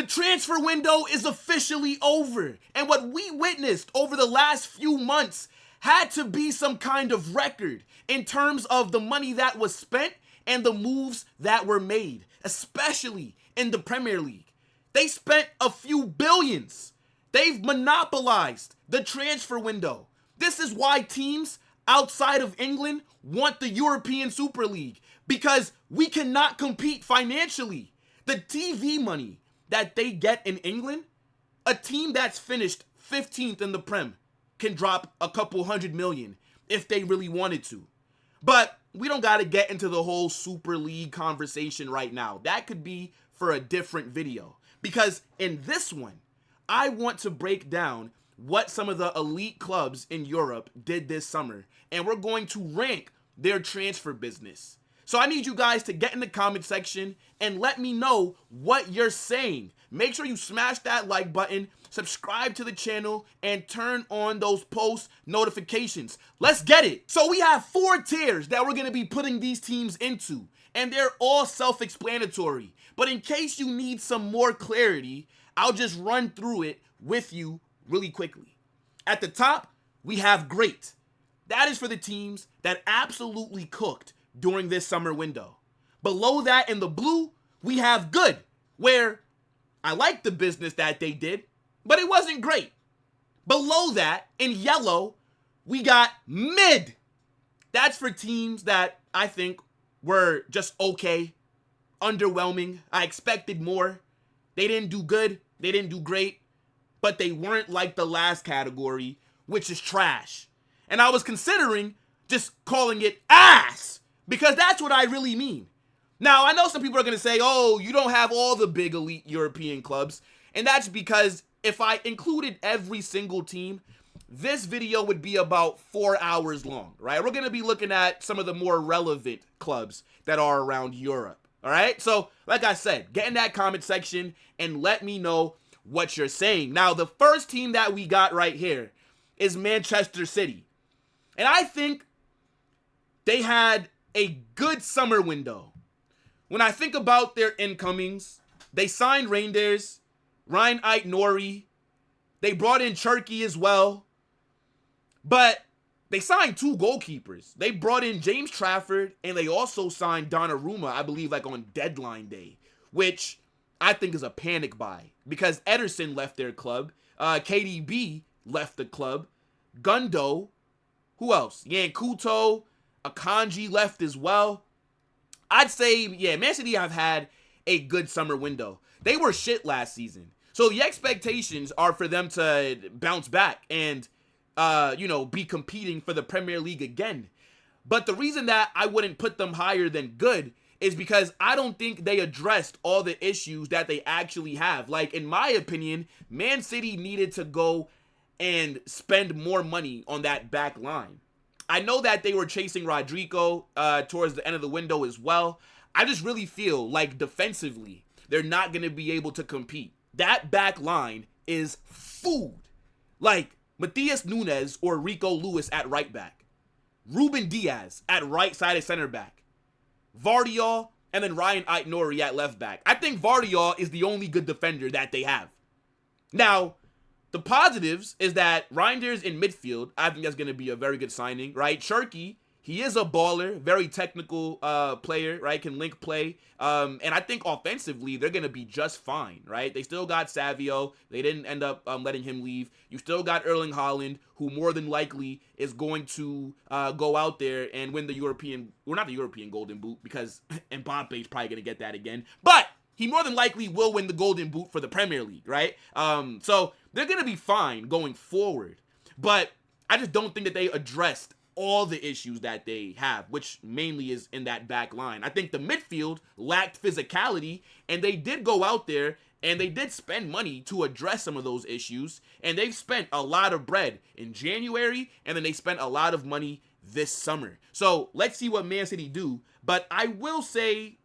The transfer window is officially over, and what we witnessed over the last few months had to be some kind of record in terms of the money that was spent and the moves that were made, especially in the Premier League. They spent a few billions. They've monopolized the transfer window. This is why teams outside of England want the European Super League, because we cannot compete financially. The TV money that they get in England, a team that's finished 15th in the Prem can drop a couple $100 million if they really wanted to. But we don't got to get into the whole Super League conversation right now. That could be for a different video, because in this one, I want to break down what some of the elite clubs in Europe did this summer, and we're going to rank their transfer business. So I need you guys to get in the comment section and let me know what you're saying. Make sure you smash that like button, subscribe to the channel, and turn on those post notifications. Let's get it. So we have 4 tiers that we're going to be putting these teams into, and they're all self-explanatory. But in case you need some more clarity, I'll just run through it with you really quickly. At the top, we have great. That is for the teams that absolutely cooked during this summer window. Below that in the blue, we have good, where I like the business that they did, but it wasn't great. Below that in yellow, we got mid. That's for teams that I think were just okay, underwhelming. I expected more. They didn't do good, they didn't do great, but they weren't like the last category, which is trash. And I was considering just calling it ass, because that's what I really mean. Now, I know some people are going to say, oh, you don't have all the big elite European clubs. And that's because if I included every single team, this video would be about 4 hours long, right? We're going to be looking at some of the more relevant clubs that are around Europe, all right? So, like I said, get in that comment section and let me know what you're saying. Now, the first team that we got right here is Manchester City. And I think they had a good summer window. When I think about their incomings, they signed Reinders, Ryan Aït-Nouri. They brought in Turkey as well. But they signed 2 goalkeepers. They brought in James Trafford, and they also signed Donnarumma, I believe, like on deadline day, which I think is a panic buy, because Ederson left their club. KDB left the club. Gundo, who else? Yankuto, Akanji left as well. I'd say, yeah, Man City have had a good summer window. They were shit last season. So the expectations are for them to bounce back and, be competing for the Premier League again. But the reason that I wouldn't put them higher than good is because I don't think they addressed all the issues that they actually have. Like, in my opinion, Man City needed to go and spend more money on that back line. I know that they were chasing Rodrigo towards the end of the window as well. I just really feel like defensively, they're not going to be able to compete. That back line is food. Like Matheus Nunes or Rico Lewis at right back. Ruben Diaz at right sided center back. Vardiol and then Ryan Aït-Nouri at left back. I think Vardiol is the only good defender that they have. Now, the positives is that Reinders in midfield, I think that's going to be a very good signing, right? Cherki, he is a baller, very technical player, right? Can link play. And I think offensively, they're going to be just fine, right? They still got Savio. They didn't end up letting him leave. You still got Erling Haaland, who more than likely is going to go out there and win the European, well, not the European Golden Boot, because Mbappe is probably going to get that again. But he more than likely will win the Golden Boot for the Premier League, right? So they're going to be fine going forward. But I just don't think that they addressed all the issues that they have, which mainly is in that back line. I think the midfield lacked physicality, and they did go out there and they did spend money to address some of those issues, and they've spent a lot of bread in January, and then they spent a lot of money this summer. So let's see what Man City do, but I will say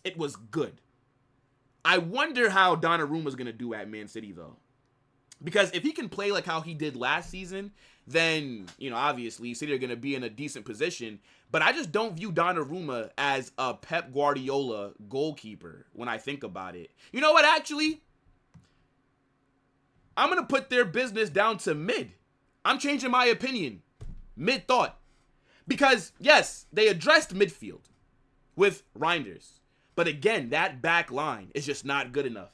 it was good. I wonder how Donnarumma's going to do at Man City, though. Because if he can play like how he did last season, then, obviously City are going to be in a decent position. But I just don't view Donnarumma as a Pep Guardiola goalkeeper when I think about it. You know what, actually? I'm going to put their business down to mid. I'm changing my opinion. Mid thought. Because, yes, they addressed midfield with Reinders. But again, that back line is just not good enough.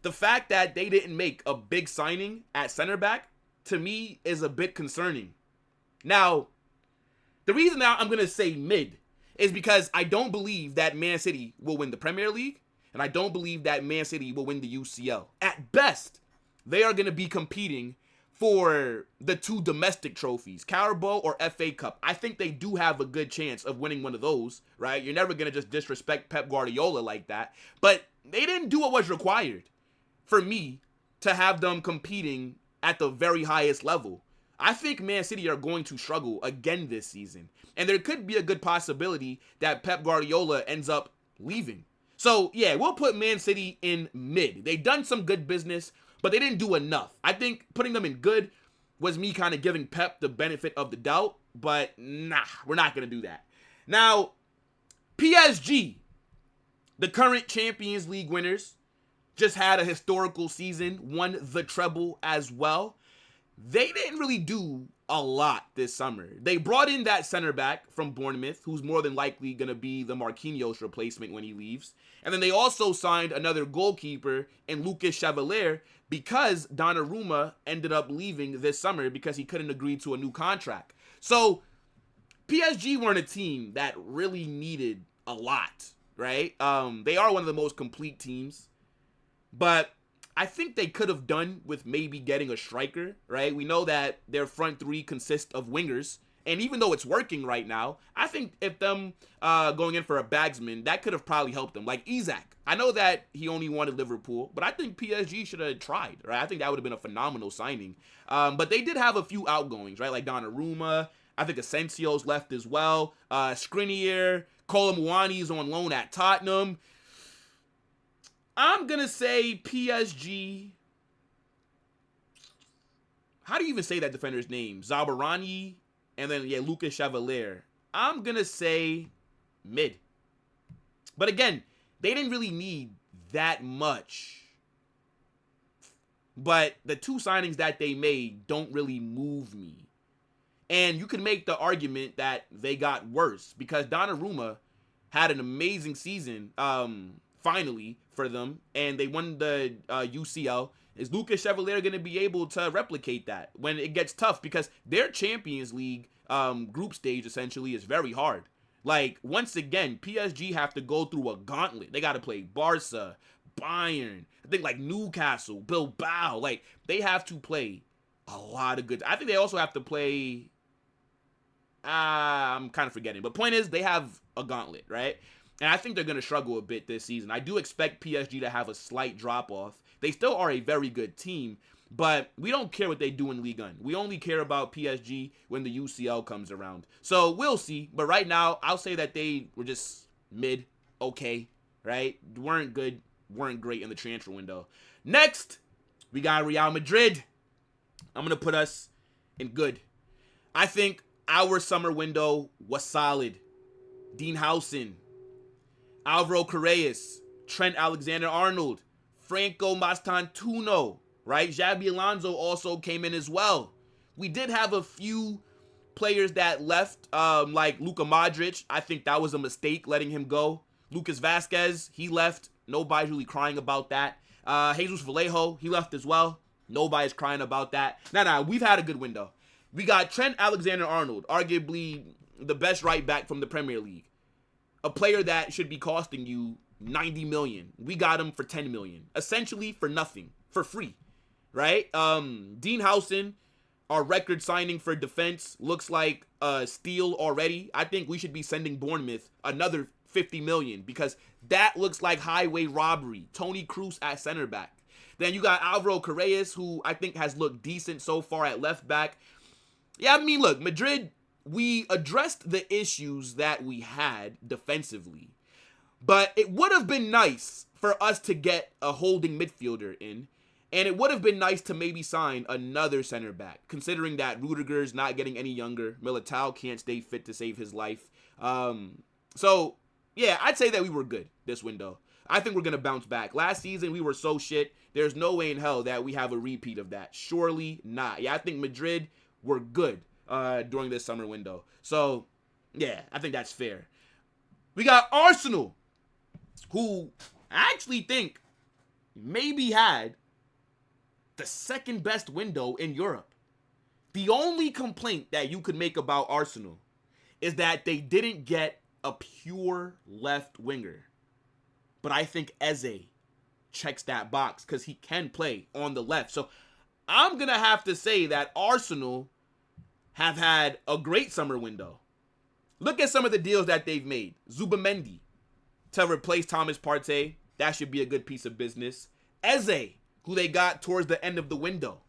The fact that they didn't make a big signing at center back, to me, is a bit concerning. Now, the reason now I'm going to say mid is because I don't believe that Man City will win the Premier League, and I don't believe that Man City will win the UCL. At best, they are going to be competing for the 2 domestic trophies, Carabao or FA Cup. I think they do have a good chance of winning one of those, right? You're never going to just disrespect Pep Guardiola like that. But they didn't do what was required for me to have them competing at the very highest level. I think Man City are going to struggle again this season. And there could be a good possibility that Pep Guardiola ends up leaving. So, yeah, we'll put Man City in mid. They've done some good business, but they didn't do enough. I think putting them in good was me kind of giving Pep the benefit of the doubt, but nah, we're not going to do that. Now, PSG, the current Champions League winners, just had a historical season, won the treble as well. They didn't really do a lot this summer. They brought in that center back from Bournemouth, who's more than likely going to be the Marquinhos replacement when he leaves. And then they also signed another goalkeeper in Lucas Chevalier because Donnarumma ended up leaving this summer because he couldn't agree to a new contract. So PSG weren't a team that really needed a lot, right? They are one of the most complete teams, but I think they could have done with maybe getting a striker, right? We know that their front 3 consist of wingers, and even though it's working right now, I think if them going in for a bagsman, that could have probably helped them. Like Isak, I know that he only wanted Liverpool, but I think PSG should have tried, right? I think that would have been a phenomenal signing. But they did have a few outgoings, right? Like Donnarumma, I think Asensio's left as well. Skriniar, Kolomuani's on loan at Tottenham. I'm going to say PSG. How do you even say that defender's name? Zabarnyi, and then, yeah, Lucas Chevalier. I'm going to say mid. But again, they didn't really need that much. But the 2 signings that they made don't really move me. And you can make the argument that they got worse because Donnarumma had an amazing season, finally, for them, and they won the UCL. Is Lucas Chevalier going to be able to replicate that when it gets tough? Because their Champions League group stage, essentially, is very hard. Like, once again, PSG have to go through a gauntlet. They got to play Barca, Bayern, I think, like, Newcastle, Bilbao. Like, they have to play a lot of good. I think they also have to play... I'm kind of forgetting. But point is, they have a gauntlet, right? And I think they're going to struggle a bit this season. I do expect PSG to have a slight drop-off. They still are a very good team, but we don't care what they do in Ligue 1. We only care about PSG when the UCL comes around. So we'll see. But right now, I'll say that they were just mid, okay, right? Weren't good, weren't great in the transfer window. Next, we got Real Madrid. I'm going to put us in good. I think our summer window was solid. Dean Howson, Alvaro Carreras, Trent Alexander-Arnold, Franco Mastantuono, right? Xabi Alonso also came in as well. We did have a few players that left, like Luka Modric. I think that was a mistake letting him go. Lucas Vazquez, he left. Nobody's really crying about that. Jesus Vallejo, he left as well. Nobody's crying about that. Nah, we've had a good window. We got Trent Alexander-Arnold, arguably the best right back from the Premier League. A player that should be costing you 90 million. We got him for 10 million. Essentially for nothing. For free. Right? Dean Howson, our record signing for defense, looks like a steal already. I think we should be sending Bournemouth another 50 million because that looks like highway robbery. Toni Kroos at center back. Then you got Alvaro Carreras, who I think has looked decent so far at left back. Yeah, I mean, look, Madrid, we addressed the issues that we had defensively. But it would have been nice for us to get a holding midfielder in. And it would have been nice to maybe sign another center back, considering that Rudiger's not getting any younger. Militao can't stay fit to save his life. So, yeah, I'd say that we were good this window. I think we're going to bounce back. Last season, we were so shit. There's no way in hell that we have a repeat of that. Surely not. Yeah, I think Madrid were good during this summer window. So, yeah, I think that's fair. We got Arsenal, who I actually think maybe had the second best window in Europe. The only complaint that you could make about Arsenal is that they didn't get a pure left winger. But I think Eze checks that box because he can play on the left. So I'm going to have to say that Arsenal have had a great summer window. Look at some of the deals that they've made. Zubimendi to replace Thomas Partey. That should be a good piece of business. Eze, who they got towards the end of the window.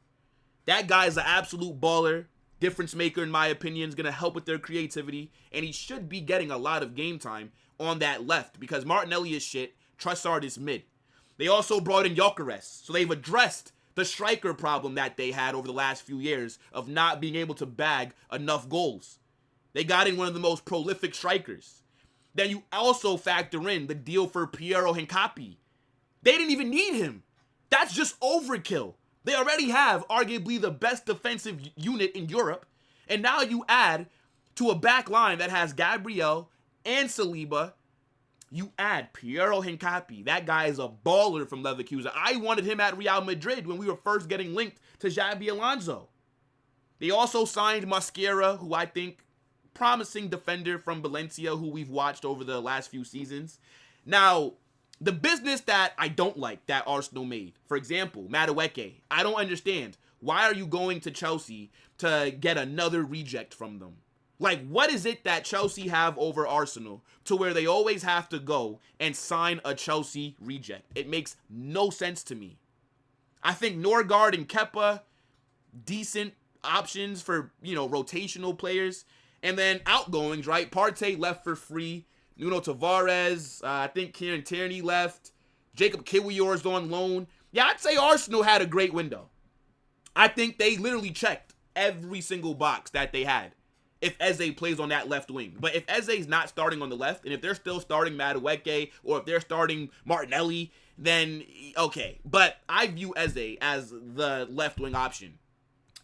That guy is an absolute baller. Difference maker, in my opinion, is going to help with their creativity. And he should be getting a lot of game time on that left because Martinelli is shit. Trossard is mid. They also brought in Gyökeres. So they've addressed the striker problem that they had over the last few years of not being able to bag enough goals. They got in one of the most prolific strikers. Then you also factor in the deal for Piero Hincapié. They didn't even need him. That's just overkill. They already have arguably the best defensive unit in Europe. And now you add to a back line that has Gabriel and Saliba. You add Piero Hincapié. That guy is a baller from Leverkusen. I wanted him at Real Madrid when we were first getting linked to Xabi Alonso. They also signed Mosquera, who I think promising defender from Valencia, who we've watched over the last few seasons. Now, the business that I don't like that Arsenal made, for example, Madueke, I don't understand. Why are you going to Chelsea to get another reject from them? Like, what is it that Chelsea have over Arsenal to where they always have to go and sign a Chelsea reject? It makes no sense to me. I think Norgard and Kepa, decent options for, rotational players. And then outgoings, right? Partey left for free. Nuno Tavares, I think Kieran Tierney left. Jacob Kiwior's on loan. Yeah, I'd say Arsenal had a great window. I think they literally checked every single box that they had if Eze plays on that left wing. But if Eze's not starting on the left, and if they're still starting Madueke, or if they're starting Martinelli, then okay. But I view Eze as the left wing option.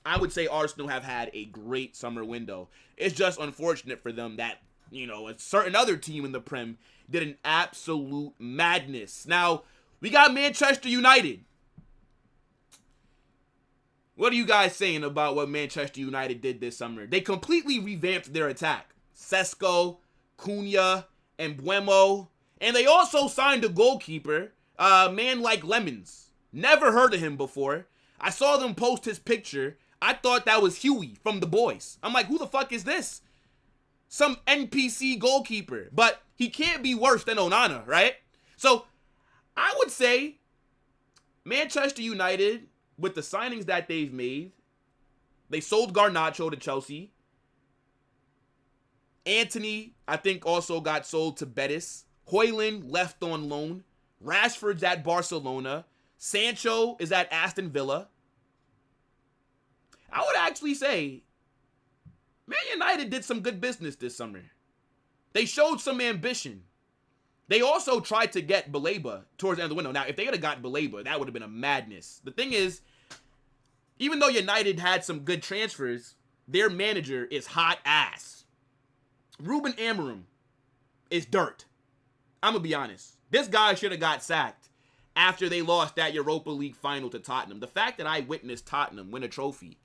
I would say Arsenal have had a great summer window. It's just unfortunate for them that a certain other team in the Prem did an absolute madness. Now, we got Manchester United. What are you guys saying about what Manchester United did this summer? They completely revamped their attack. Sesko, Cunha, and Mbeumo. And they also signed a goalkeeper, a man like Lemons. Never heard of him before. I saw them post his picture. I thought that was Huey from The Boys. I'm like, who the fuck is this? Some NPC goalkeeper. But he can't be worse than Onana, right? So I would say Manchester United, with the signings that they've made, they sold Garnacho to Chelsea. Antony, I think, also got sold to Betis. Højlund left on loan. Rashford's at Barcelona. Sancho is at Aston Villa. I would actually say Man United did some good business this summer. They showed some ambition. They also tried to get Baleba towards the end of the window. Now, if they had got Baleba, that would have been a madness. The thing is, even though United had some good transfers, their manager is hot ass. Ruben Amorim is dirt. I'm going to be honest. This guy should have got sacked after they lost that Europa League final to Tottenham. The fact that I witnessed Tottenham win a trophy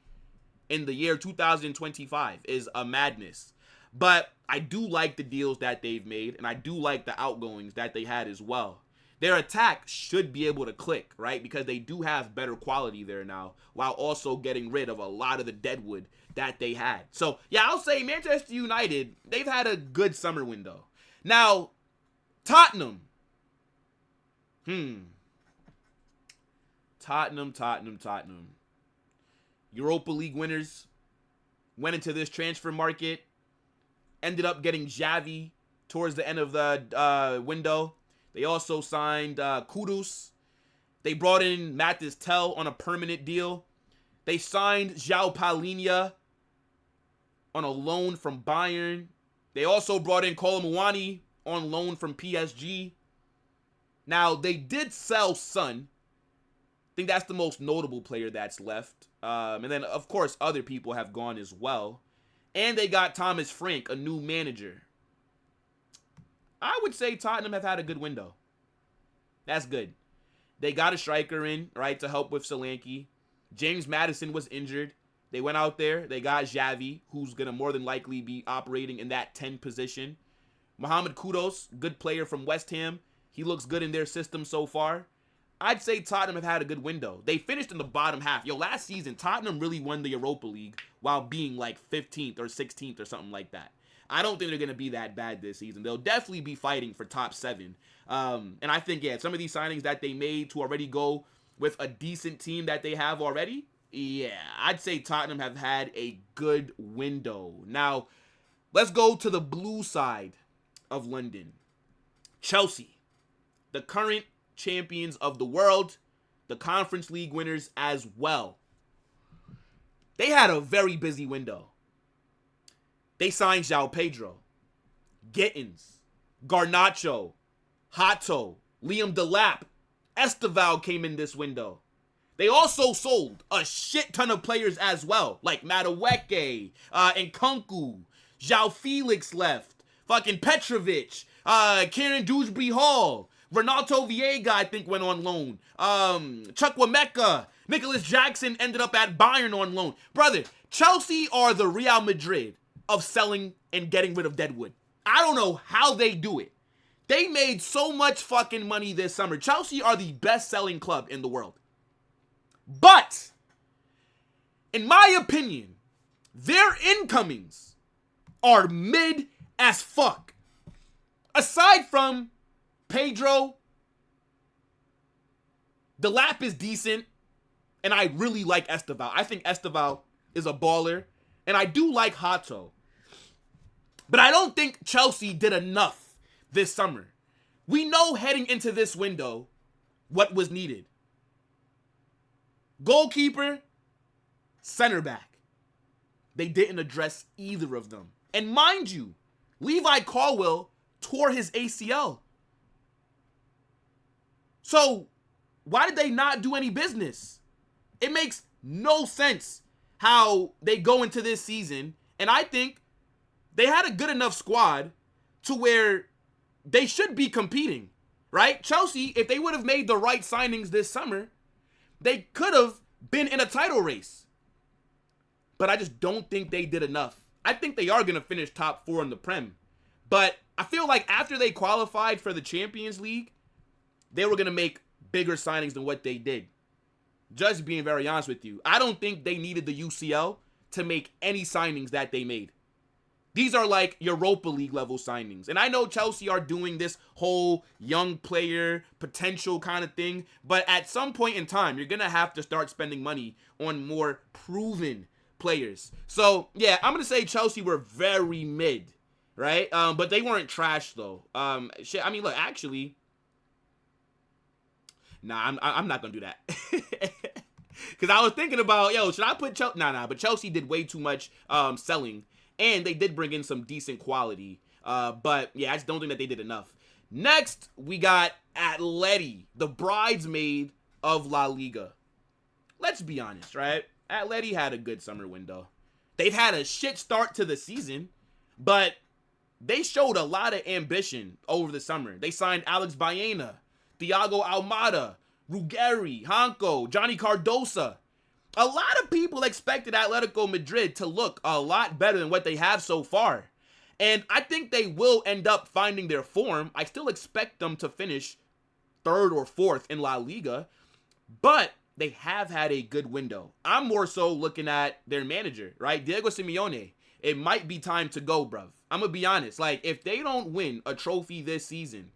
in the year 2025 is a madness. But I do like the deals that they've made, and I do like the outgoings that they had as well. Their attack should be able to click, right? Because they do have better quality there now, while also getting rid of a lot of the deadwood that they had. So, yeah, I'll say Manchester United, they've had a good summer window. Now, Tottenham. Tottenham. Europa League winners went into this transfer market, ended up getting Xavi towards the end of the window. They also signed Kudus. They brought in Mathis Tel on a permanent deal. They signed João Palhinha on a loan from Bayern. They also brought in Kolo Muani on loan from PSG. Now, they did sell Son. I think that's the most notable player that's left. And then, of course, other people have gone as well. And they got Thomas Frank, a new manager. I would say Tottenham have had a good window. That's good. They got a striker in, right, to help with Solanke. James Maddison was injured. They went out there. They got Xavi, who's going to more than likely be operating in that 10 position. Mohamed Kudus, good player from West Ham. He looks good in their system so far. I'd say Tottenham have had a good window. They finished in the bottom half. Last season, Tottenham really won the Europa League while being like 15th or 16th or something like that. I don't think they're going to be that bad this season. They'll definitely be fighting for top 7. And I think, some of these signings that they made to already go with a decent team that they have already, I'd say Tottenham have had a good window. Now, let's go to the blue side of London. Chelsea, the current champions of the world, the Conference League winners as well. They had a very busy window. They signed João Pedro, Gittins, Garnacho, Hato, Liam Delap, Estevão came in this window. They also sold a shit ton of players as well, like Madueke, Nkunku, João Felix left, fucking Petrovic, Kieran Dewsbury Hall, Renato Viega, I think, went on loan. Chukwuemeka, Nicholas Jackson ended up at Bayern on loan. Brother, Chelsea are the Real Madrid of selling and getting rid of deadwood. I don't know how they do it. They made so much fucking money this summer. Chelsea are the best-selling club in the world. But, in my opinion, their incomings are mid as fuck. Aside from Pedro, Delap is decent, and I really like Estevão. I think Estevão is a baller, and I do like Hato. But I don't think Chelsea did enough this summer. We know heading into this window what was needed. Goalkeeper, center back. They didn't address either of them. And mind you, Levi Colwill tore his ACL. So, why did they not do any business? It makes no sense how they go into this season, and I think they had a good enough squad to where they should be competing, right? Chelsea, if they would have made the right signings this summer, they could have been in a title race. But I just don't think they did enough. I think they are going to finish top 4 in the Prem. But I feel like after they qualified for the Champions League, they were going to make bigger signings than what they did. Just being very honest with you, I don't think they needed the UCL to make any signings that they made. These are like Europa League level signings. And I know Chelsea are doing this whole young player potential kind of thing. But at some point in time, you're going to have to start spending money on more proven players. So, yeah, I'm going to say Chelsea were very mid, right? But they weren't trash, though. Look, actually, nah, I'm not going to do that. Because I was thinking about, should I put Chelsea? Nah, but Chelsea did way too much selling. And they did bring in some decent quality. But, yeah, I just don't think that they did enough. Next, we got Atleti, the bridesmaid of La Liga. Let's be honest, right? Atleti had a good summer window. They've had a shit start to the season, but they showed a lot of ambition over the summer. They signed Alex Baena, Thiago Almada, Ruggeri, Hancko, Johnny Cardosa. A lot of people expected Atletico Madrid to look a lot better than what they have so far. And I think they will end up finding their form. I still expect them to finish 3rd or 4th in La Liga. But they have had a good window. I'm more so looking at their manager, right? Diego Simeone. It might be time to go, bruv. I'm going to be honest. Like, if they don't win a trophy this season,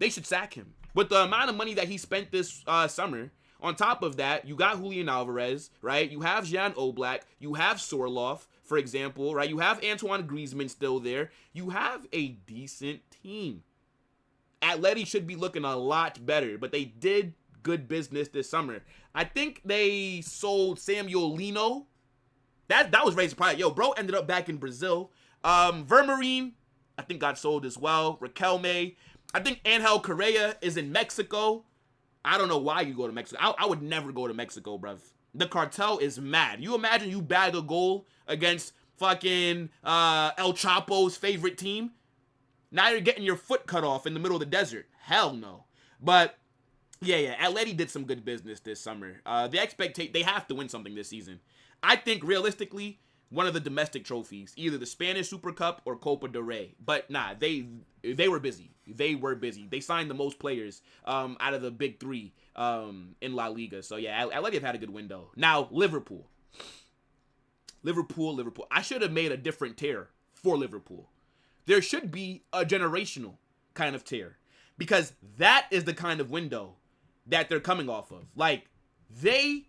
they should sack him. With the amount of money that he spent this summer, on top of that, you got Julian Alvarez, right? You have Jan Oblak. You have Sorloth, for example, right? You have Antoine Griezmann still there. You have a decent team. Atleti should be looking a lot better, but they did good business this summer. I think they sold Samuel Lino. That was very surprising. Bro ended up back in Brazil. Vermarin, I think, got sold as well. Riquelme. I think Angel Correa is in Mexico. I don't know why you go to Mexico. I would never go to Mexico, bruv. The cartel is mad. You imagine you bag a goal against fucking El Chapo's favorite team? Now you're getting your foot cut off in the middle of the desert. Hell no. But yeah, Atleti did some good business this summer. They have to win something this season. I think realistically, one of the domestic trophies, either the Spanish Super Cup or Copa del Rey. But nah, they were busy. They were busy. They signed the most players out of the big three in La Liga. So yeah, Atleti have had a good window. Now, Liverpool. I should have made a different tier for Liverpool. There should be a generational kind of tier, because that is the kind of window that they're coming off of. Like, they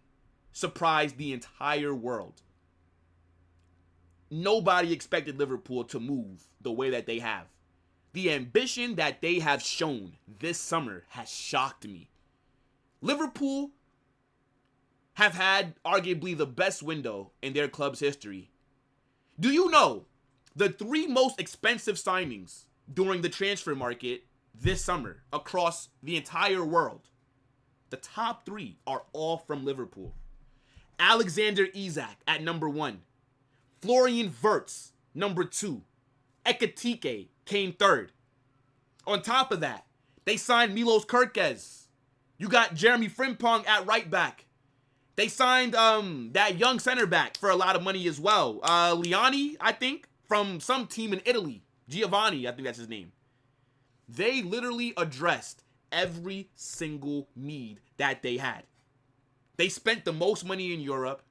surprised the entire world. Nobody expected Liverpool to move the way that they have. The ambition that they have shown this summer has shocked me. Liverpool have had arguably the best window in their club's history. Do you know the 3 most expensive signings during the transfer market this summer across the entire world? The top 3 are all from Liverpool. Alexander Isak at number 1. Florian Wirtz, number 2. Ekitike came 3rd. On top of that, they signed Milos Kerkez. You got Jeremy Frimpong at right back. They signed that young center back for a lot of money as well. Liani, I think, from some team in Italy. Giovanni, I think that's his name. They literally addressed every single need that they had. They spent the most money in Europe,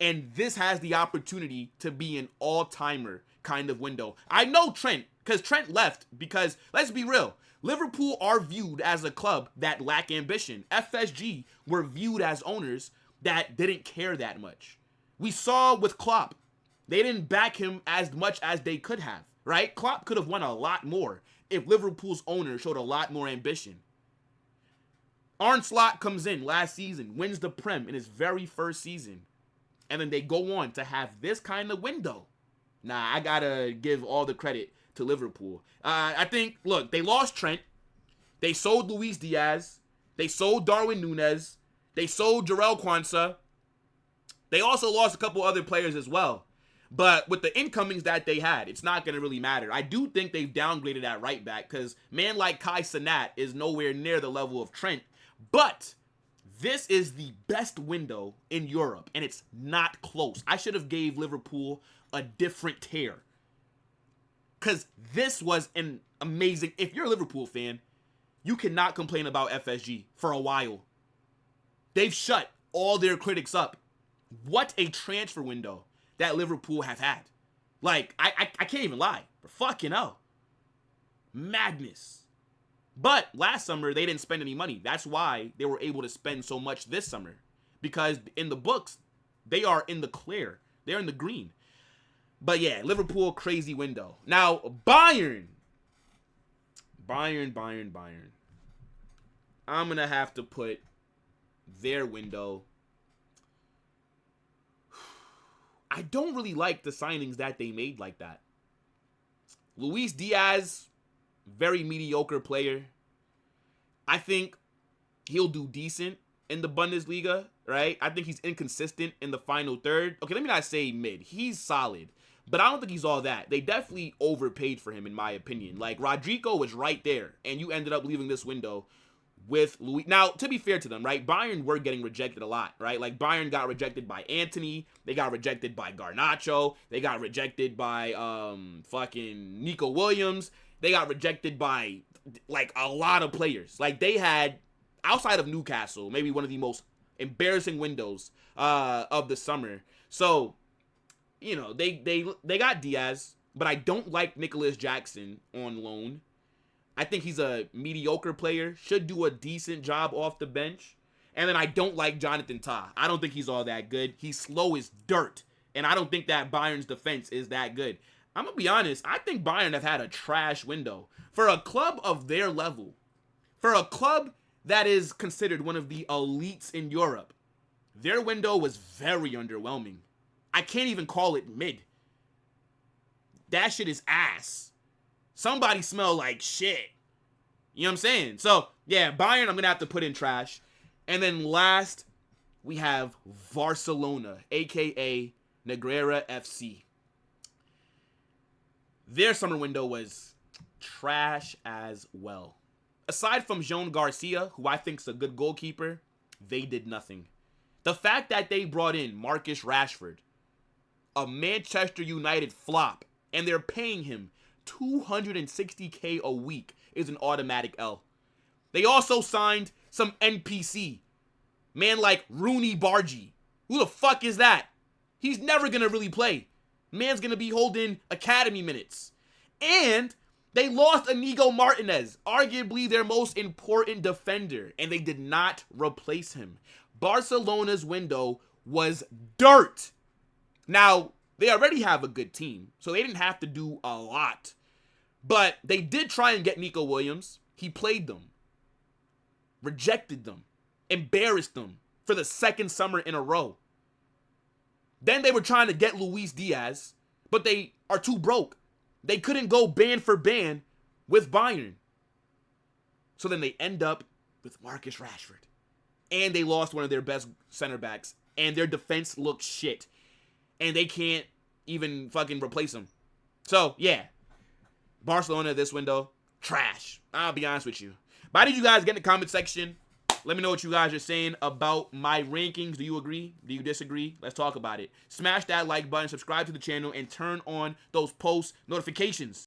and this has the opportunity to be an all-timer kind of window. I know Trent, because Trent left, because, let's be real, Liverpool are viewed as a club that lack ambition. FSG were viewed as owners that didn't care that much. We saw with Klopp, they didn't back him as much as they could have, right? Klopp could have won a lot more if Liverpool's owner showed a lot more ambition. Arne Slot comes in last season, wins the Prem in his very first season, and then they go on to have this kind of window. Nah, I gotta give all the credit to Liverpool. I think, look, they lost Trent. They sold Luis Diaz. They sold Darwin Núñez. They sold Jarell Quansah. They also lost a couple other players as well. But with the incomings that they had, it's not going to really matter. I do think they've downgraded at right back, because man like Kai Cenat is nowhere near the level of Trent. But this is the best window in Europe, and it's not close. I should have gave Liverpool a different tier, because this was an amazing... If you're a Liverpool fan, you cannot complain about FSG for a while. They've shut all their critics up. What a transfer window that Liverpool have had. Like, I can't even lie. But fucking hell. Madness. But last summer, they didn't spend any money. That's why they were able to spend so much this summer. Because in the books, they are in the clear. They're in the green. But yeah, Liverpool, crazy window. Now, Bayern. Bayern. I'm going to have to put their window. I don't really like the signings that they made like that. Luis Diaz, very mediocre player. I think he'll do decent in the Bundesliga, right? I think he's inconsistent in the final third. Okay, let me not say mid. He's solid, but I don't think he's all that. They definitely overpaid for him, in my opinion. Like, Rodrigo was right there, and you ended up leaving this window with Luis. Now, to be fair to them, right, Bayern were getting rejected a lot, right? Like, Bayern got rejected by Antony. They got rejected by Garnacho. They got rejected by fucking Nico Williams. They got rejected by, like, a lot of players. Like, they had, outside of Newcastle, maybe one of the most embarrassing windows of the summer. So, you know, they got Diaz, but I don't like Nicholas Jackson on loan. I think he's a mediocre player, should do a decent job off the bench. And then I don't like Jonathan Tah. I don't think he's all that good. He's slow as dirt, and I don't think that Bayern's defense is that good. I'm going to be honest, I think Bayern have had a trash window. For a club of their level, for a club that is considered one of the elites in Europe, their window was very underwhelming. I can't even call it mid. That shit is ass. Somebody smell like shit. You know what I'm saying? So, yeah, Bayern, I'm going to have to put in trash. And then last, we have Barcelona, a.k.a. Negreira FC. Their summer window was trash as well. Aside from Joan Garcia, who I think is a good goalkeeper, they did nothing. The fact that they brought in Marcus Rashford, a Manchester United flop, and they're paying him $260K a week is an automatic L. They also signed some NPC. Man like Rooney Bargy. Who the fuck is that? He's never going to really play. Man's going to be holding academy minutes. And they lost Inigo Martinez, arguably their most important defender, and they did not replace him. Barcelona's window was dirt. Now, they already have a good team, so they didn't have to do a lot. But they did try and get Nico Williams. He played them, rejected them, embarrassed them for the second summer in a row. Then they were trying to get Luis Diaz, but they are too broke. They couldn't go band for band with Bayern. So then they end up with Marcus Rashford. And they lost one of their best center backs. And their defense looks shit. And they can't even fucking replace him. So, yeah. Barcelona this window, trash. I'll be honest with you. But how did you guys get in the comment section? Let me know what you guys are saying about my rankings. Do you agree? Do you disagree? Let's talk about it. Smash that like button, subscribe to the channel, and turn on those post notifications.